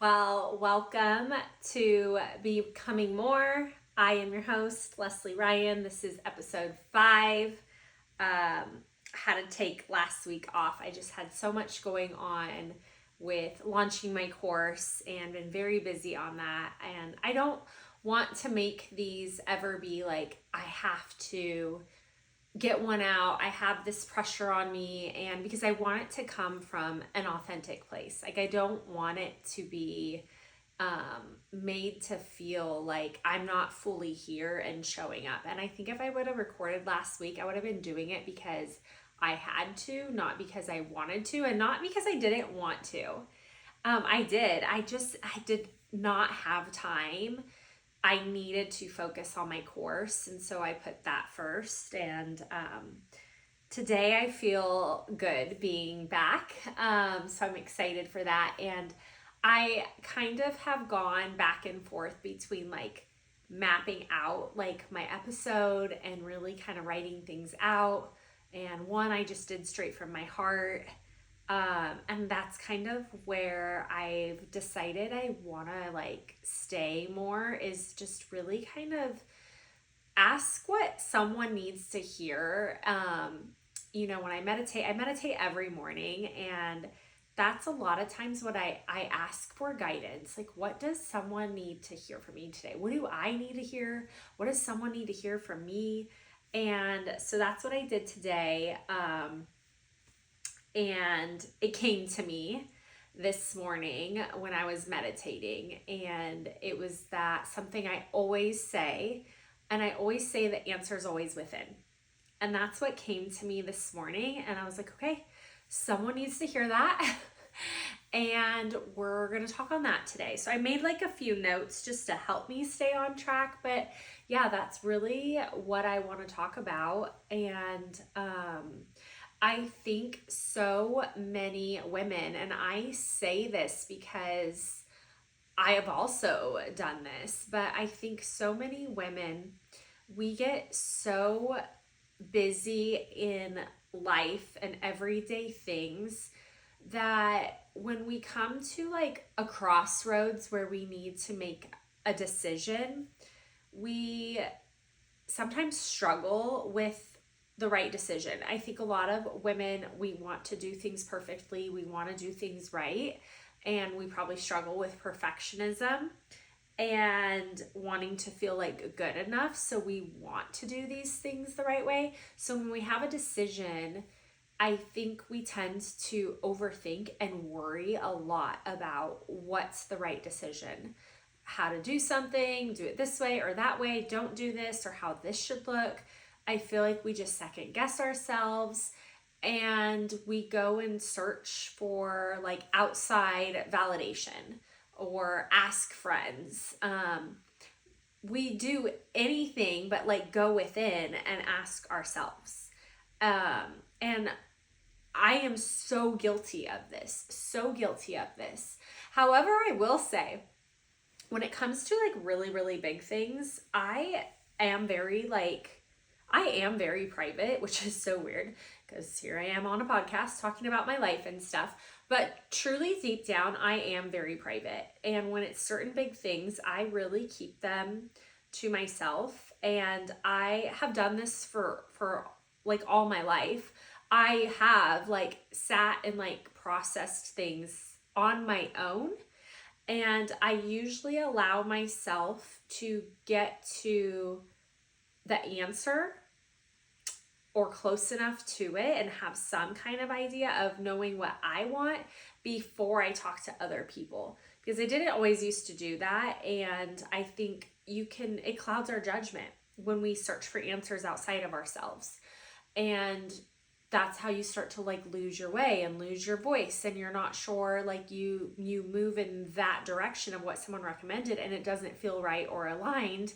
Well, welcome to Becoming More. I am your host, Leslie Ryan. This is episode 5. Had to take last week off. I just had so much going on with launching my course and been very busy on that. And I don't want to make these ever be like, I have to get one out. I have this pressure on me, and because I want it to come from an authentic place. Like, I don't want it to be made to feel like I'm not fully here and showing up. And I think if I would have recorded last week, I would have been doing it because I had to, not because I wanted to, and not because I didn't want to. I did. I did not have time. I needed to focus on my course, and so I put that first. And today I feel good being back, so I'm excited for that. And I kind of have gone back and forth between like mapping out like my episode and really kind of writing things out. And one I just did straight from my heart. And that's kind of where I've decided I want to like stay more, is just really kind of ask what someone needs to hear. When I meditate every morning, and that's a lot of times what I ask for guidance. Like, what does someone need to hear from me today? What do I need to hear? What does someone need to hear from me? And so that's what I did today. And it came to me this morning when I was meditating, and it was that something I always say, and I always say the answer is always within. And that's what came to me this morning, and I was like, okay, someone needs to hear that. And we're going to talk on that today. So I made like a few notes just to help me stay on track, but yeah, that's really what I want to talk about. And I think so many women, and I say this because I have also done this, but I think so many women, we get so busy in life and everyday things that when we come to like a crossroads where we need to make a decision, we sometimes struggle with the right decision. I think a lot of women, we want to do things perfectly, we want to do things right, and we probably struggle with perfectionism and wanting to feel like good enough. So we want to do these things the right way. So when we have a decision, I think we tend to overthink and worry a lot about what's the right decision, how to do something, do it this way or that way, don't do this, or how this should look. I feel like we just second guess ourselves, and we go and search for like outside validation or ask friends. We do anything but like go within and ask ourselves. And I am so guilty of this, so guilty of this. However, I will say, when it comes to like really, really big things, am very I am very private, which is so weird because here I am on a podcast talking about my life and stuff. But truly deep down, I am very private. And when it's certain big things, I really keep them to myself. And I have done this for like all my life. I have like sat and like processed things on my own. And I usually allow myself to get to the answer or close enough to it and have some kind of idea of knowing what I want before I talk to other people. Because I didn't always used to do that. And I think it clouds our judgment when we search for answers outside of ourselves. And that's how you start to like lose your way and lose your voice, and you're not sure, like you move in that direction of what someone recommended and it doesn't feel right or aligned.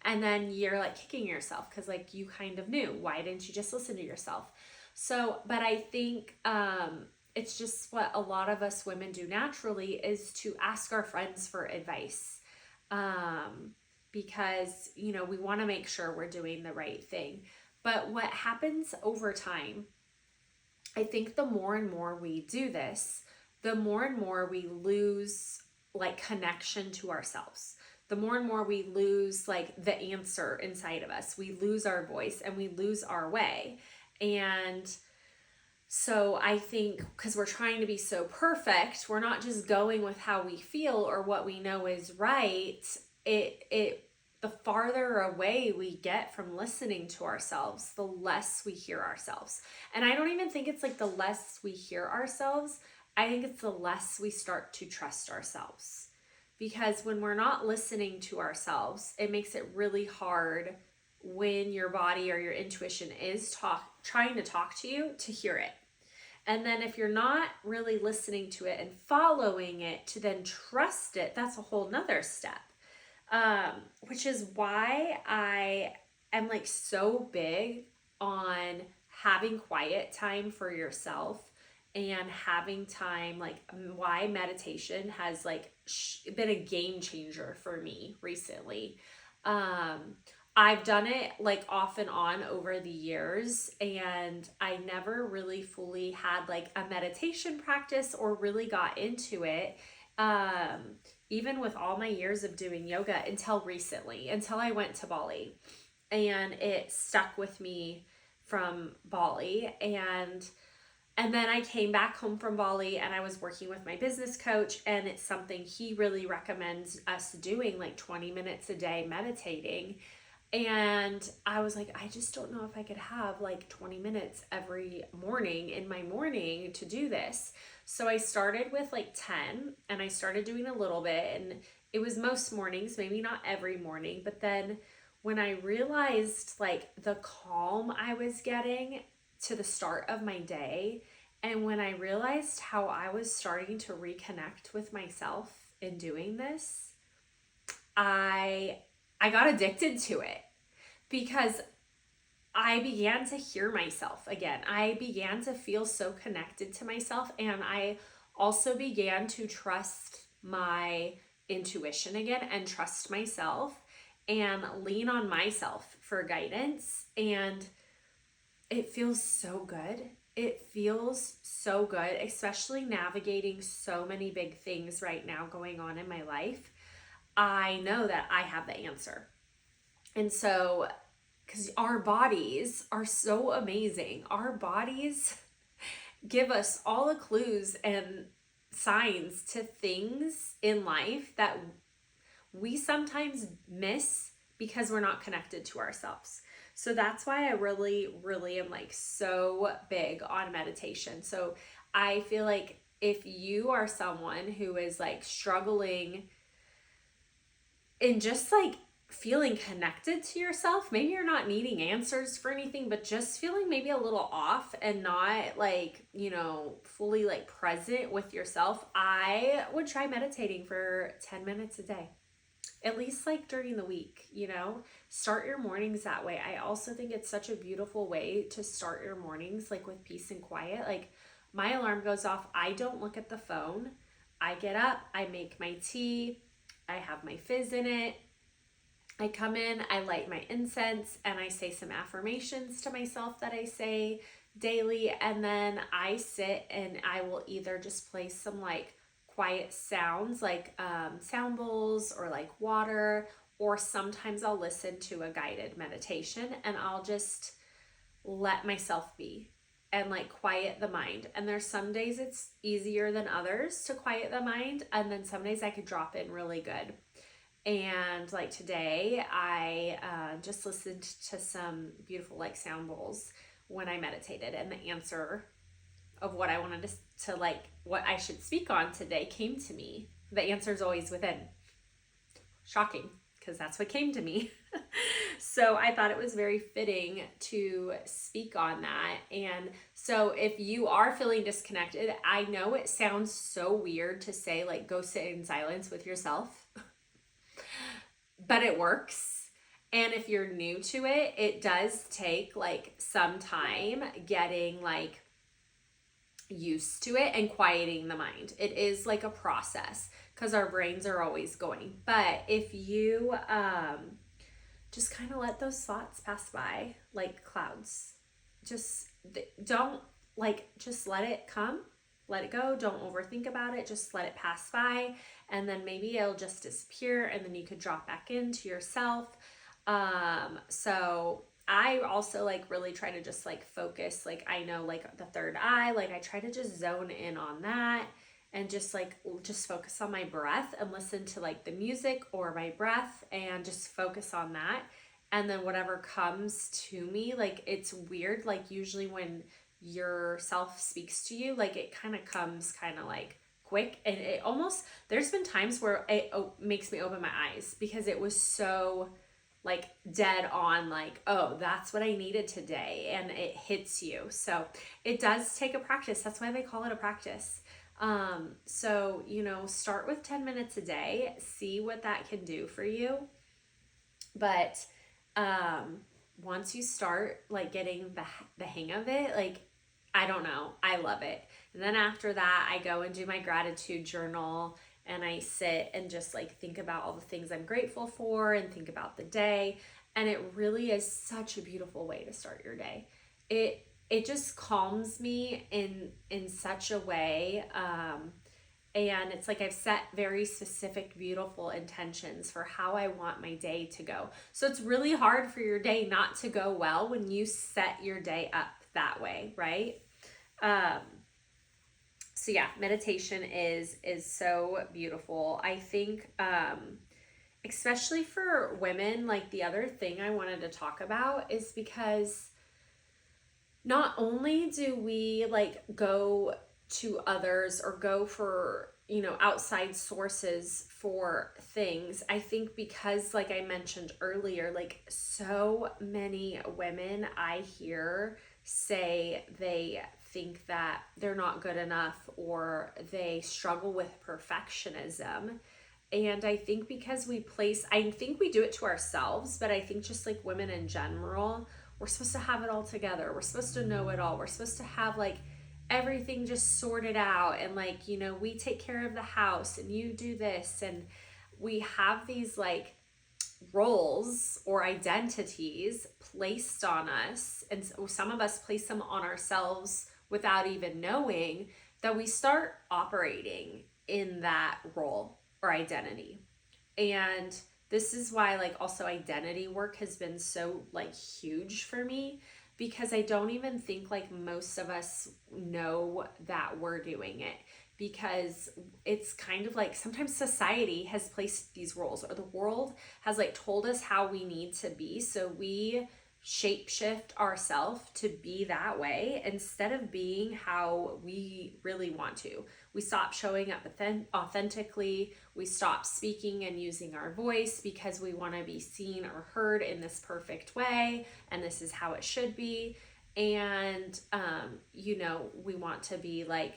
And then you're like kicking yourself because like you kind of knew. Why didn't you just listen to yourself? So, but I think it's just what a lot of us women do naturally, is to ask our friends for advice. Because, we want to make sure we're doing the right thing. But what happens over time, I think the more and more we do this, the more and more we lose like connection to ourselves. The more and more we lose like the answer inside of us, we lose our voice and we lose our way. And so I think because we're trying to be so perfect, we're not just going with how we feel or what we know is right. It the farther away we get from listening to ourselves, the less we hear ourselves. And I don't even think it's like the less we hear ourselves. I think it's the less we start to trust ourselves. Because when we're not listening to ourselves, it makes it really hard when your body or your intuition is trying to talk to you to hear it. And then if you're not really listening to it and following it to then trust it, that's a whole nother step. Which is why I am like so big on having quiet time for yourself and having time, like why meditation has like been a game changer for me recently. I've done it like off and on over the years, and I never really fully had like a meditation practice or really got into it. Even with all my years of doing yoga until recently, until I went to Bali, and it stuck with me from Bali. And then I came back home from Bali and I was working with my business coach, and it's something he really recommends us doing, like 20 minutes a day meditating. And I was like, I just don't know if I could have like 20 minutes every morning in my morning to do this. So I started with like 10 and I started doing a little bit, and it was most mornings, maybe not every morning. But then when I realized like the calm I was getting to the start of my day, and when I realized how I was starting to reconnect with myself in doing this, I got addicted to it because I began to hear myself again. I began to feel so connected to myself, and I also began to trust my intuition again and trust myself and lean on myself for guidance. And it feels so good. It feels so good, especially navigating so many big things right now going on in my life. I know that I have the answer. And so, because our bodies are so amazing, our bodies give us all the clues and signs to things in life that we sometimes miss because we're not connected to ourselves. So that's why I really, really am like so big on meditation. So I feel like if you are someone who is like struggling in just like feeling connected to yourself, maybe you're not needing answers for anything, but just feeling maybe a little off and not like, fully like present with yourself, I would try meditating for 10 minutes a day. At least like during the week, start your mornings that way. I also think it's such a beautiful way to start your mornings, like with peace and quiet. Like my alarm goes off, I don't look at the phone. I get up, I make my tea, I have my fizz in it. I come in, I light my incense, and I say some affirmations to myself that I say daily. And then I sit and I will either just play some like quiet sounds like sound bowls or like water, or sometimes I'll listen to a guided meditation and I'll just let myself be and like quiet the mind. And there's some days it's easier than others to quiet the mind, and then some days I could drop in really good. And like today I just listened to some beautiful like sound bowls when I meditated, and the answer of what I wanted to like what I should speak on today came to me. The answer is always within. Shocking, because that's what came to me. So I thought it was very fitting to speak on that. And so if you are feeling disconnected, I know it sounds so weird to say like go sit in silence with yourself, but it works. And if you're new to it, it does take like some time getting like used to it and quieting the mind. It is like a process because our brains are always going. But if you just kind of let those thoughts pass by like clouds, just don't like, just let it come let it go. Don't overthink about it. Just let it pass by. And then maybe it'll just disappear and then you could drop back into yourself. So I also like really try to just like focus, like I know like the third eye, like I try to just zone in on that and just focus on my breath and listen to like the music or my breath and just focus on that. And then whatever comes to me, like it's weird, like usually when yourself speaks to you, like it kind of comes kind of like quick, and it almost, there's been times where it makes me open my eyes because it was so like dead on, like, oh, that's what I needed today, and it hits you. So it does take a practice. That's why they call it a practice. So start with 10 minutes a day, see what that can do for you. But um once you start like getting the hang of it, like I don't know, I love it. And then after that, I go and do my gratitude journal, and I sit and just like think about all the things I'm grateful for and think about the day. And it really is such a beautiful way to start your day. It just calms me in such a way. And it's like I've set very specific, beautiful intentions for how I want my day to go. So it's really hard for your day not to go well when you set your day up that way, right? Um, so yeah, meditation is so beautiful. I think especially for women, like the other thing I wanted to talk about is because not only do we like go to others or go for outside sources for things, I think because like I mentioned earlier, like so many women I hear say they think that they're not good enough or they struggle with perfectionism. And I think because I think we do it to ourselves, but I think just like women in general, we're supposed to have it all together. We're supposed to know it all. We're supposed to have like everything just sorted out. And like, we take care of the house and you do this. And we have these like roles or identities placed on us. And so some of us place them on ourselves without even knowing, that we start operating in that role or identity. And this is why like also identity work has been so like huge for me, because I don't even think like most of us know that we're doing it, because it's kind of like sometimes society has placed these roles, or the world has like told us how we need to be, so we shapeshift ourselves to be that way instead of being how we really want to. We stop showing up authentically. We stop speaking and using our voice because we want to be seen or heard in this perfect way, and this is how it should be. And we want to be like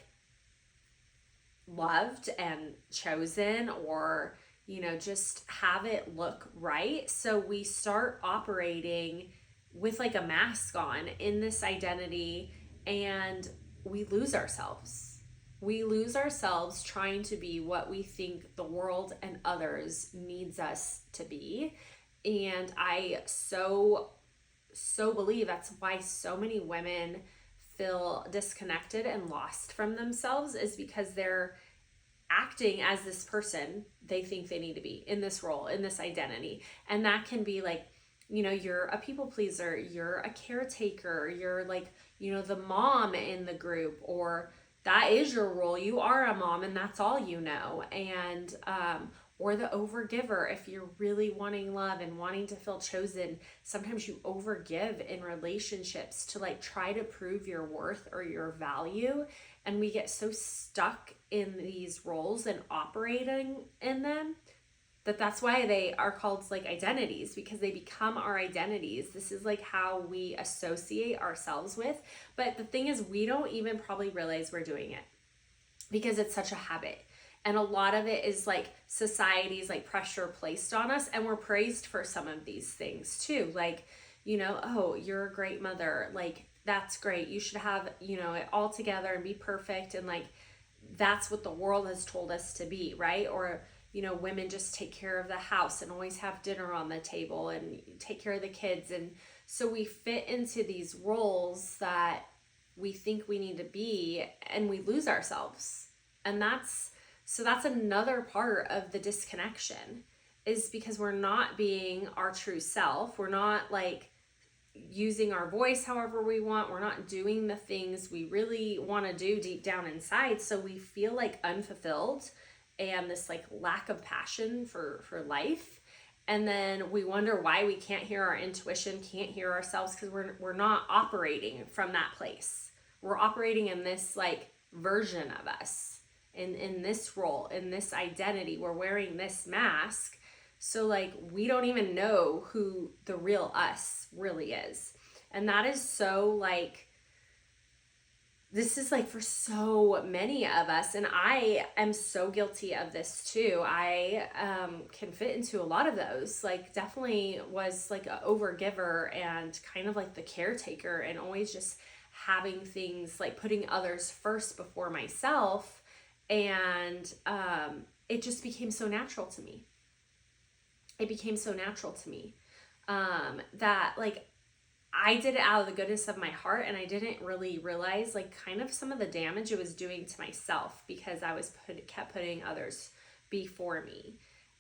loved and chosen, or just have it look right. So we start operating with like a mask on in this identity, and we lose ourselves. We lose ourselves trying to be what we think the world and others needs us to be. And I so believe that's why so many women feel disconnected and lost from themselves, is because they're acting as this person they think they need to be in this role, in this identity. And that can be like, you're a people pleaser, you're a caretaker, you're like, the mom in the group, or that is your role. You are a mom and that's all you know. And or the overgiver, if you're really wanting love and wanting to feel chosen, sometimes you overgive in relationships to like try to prove your worth or your value. And we get so stuck in these roles and operating in them, that's why they are called like identities, because they become our identities. This is like how we associate ourselves with. But the thing is, we don't even probably realize we're doing it because it's such a habit. And a lot of it is like society's like pressure placed on us, and we're praised for some of these things too. Like, oh, you're a great mother. Like, that's great. You should have, it all together and be perfect. And like, that's what the world has told us to be, right? Or, women just take care of the house and always have dinner on the table and take care of the kids. And so we fit into these roles that we think we need to be, and we lose ourselves. And that's another part of the disconnection, is because we're not being our true self. We're not like using our voice however we want. We're not doing the things we really want to do deep down inside. So we feel like unfulfilled and this like lack of passion for life. And then we wonder why we can't hear our intuition, can't hear ourselves, because we're not operating from that place. We're operating in this like version of us, in this role, in this identity. We're wearing this mask. So like we don't even know who the real us really is. And that is so like, this is like for so many of us, and I am so guilty of this too. I can fit into a lot of those. Like definitely was like an overgiver and kind of like the caretaker, and always just having things like putting others first before myself. And it just became so natural to me. It became so natural to me that like I did it out of the goodness of my heart, and I didn't really realize like kind of some of the damage it was doing to myself, because I was kept putting others before me.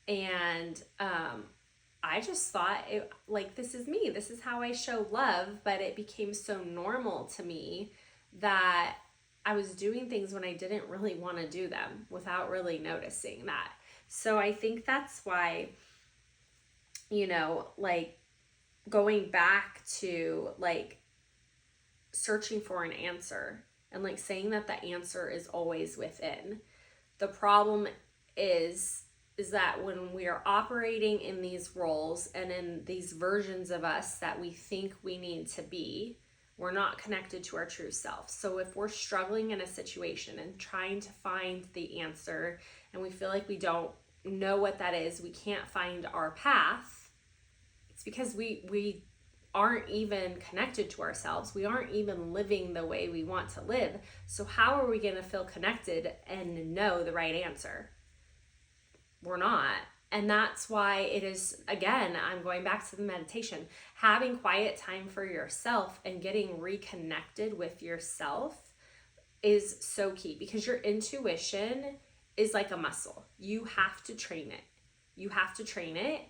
And I just thought it like, this is me, this is how I show love. But it became so normal to me that I was doing things when I didn't really want to do them without really noticing that. So I think that's why, like going back to like searching for an answer, and like saying that the answer is always within. The problem is that when we are operating in these roles and in these versions of us that we think we need to be, we're not connected to our true self. So if we're struggling in a situation and trying to find the answer, and we feel like we don't know what that is, we can't find our path, it's because we aren't even connected to ourselves. We aren't even living the way we want to live. So how are we going to feel connected and know the right answer? We're not. And that's why it is, again, I'm going back to the meditation, having quiet time for yourself and getting reconnected with yourself is so key, because your intuition is like a muscle. You have to train it. You have to train it.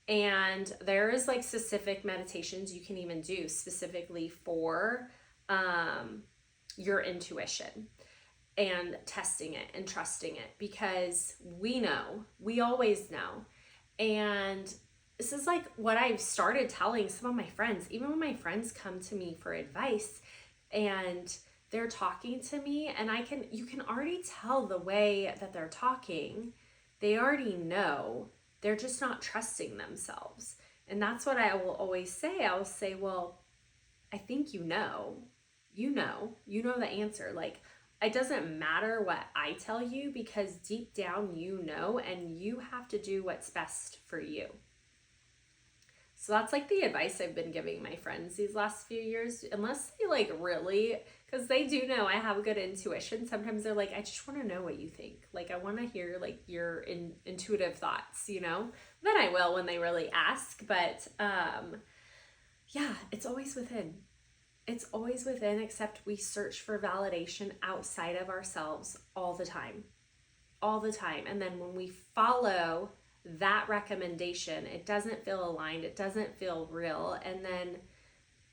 And there is like specific meditations you can even do specifically for your intuition, and testing it and trusting it, because we always know. And this is like what I've started telling some of my friends, even when my friends come to me for advice and they're talking to me, and you can already tell the way that they're talking, they already know. They're just not trusting themselves. And that's what I will always say. I will say, well, I think you know the answer. Like, it doesn't matter what I tell you, because deep down you know, and you have to do what's best for you. So that's like the advice I've been giving my friends these last few years, unless they like really, because they do know I have a good intuition. Sometimes they're like, I just want to know what you think. Like, I want to hear like your intuitive thoughts, Then I will when they really ask. But yeah, it's always within. It's always within, except we search for validation outside of ourselves all the time. All the time. And then when we follow that recommendation, it doesn't feel aligned, it doesn't feel real, and then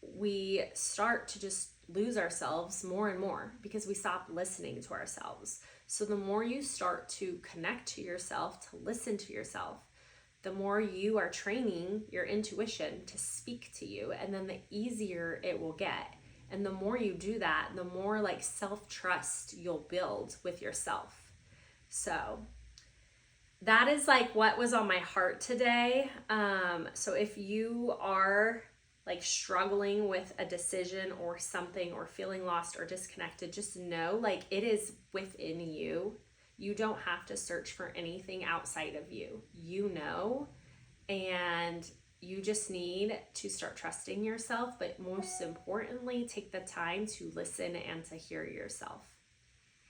we start to just lose ourselves more and more because we stop listening to ourselves. So the more you start to connect to yourself, to listen to yourself, the more you are training your intuition to speak to you, and then the easier it will get. And the more you do that, the more like self-trust you'll build with yourself. So that is like what was on my heart today. So if you are like struggling with a decision or something, or feeling lost or disconnected, just know like it is within you. You don't have to search for anything outside of you. And you just need to start trusting yourself, but most importantly, take the time to listen and to hear yourself.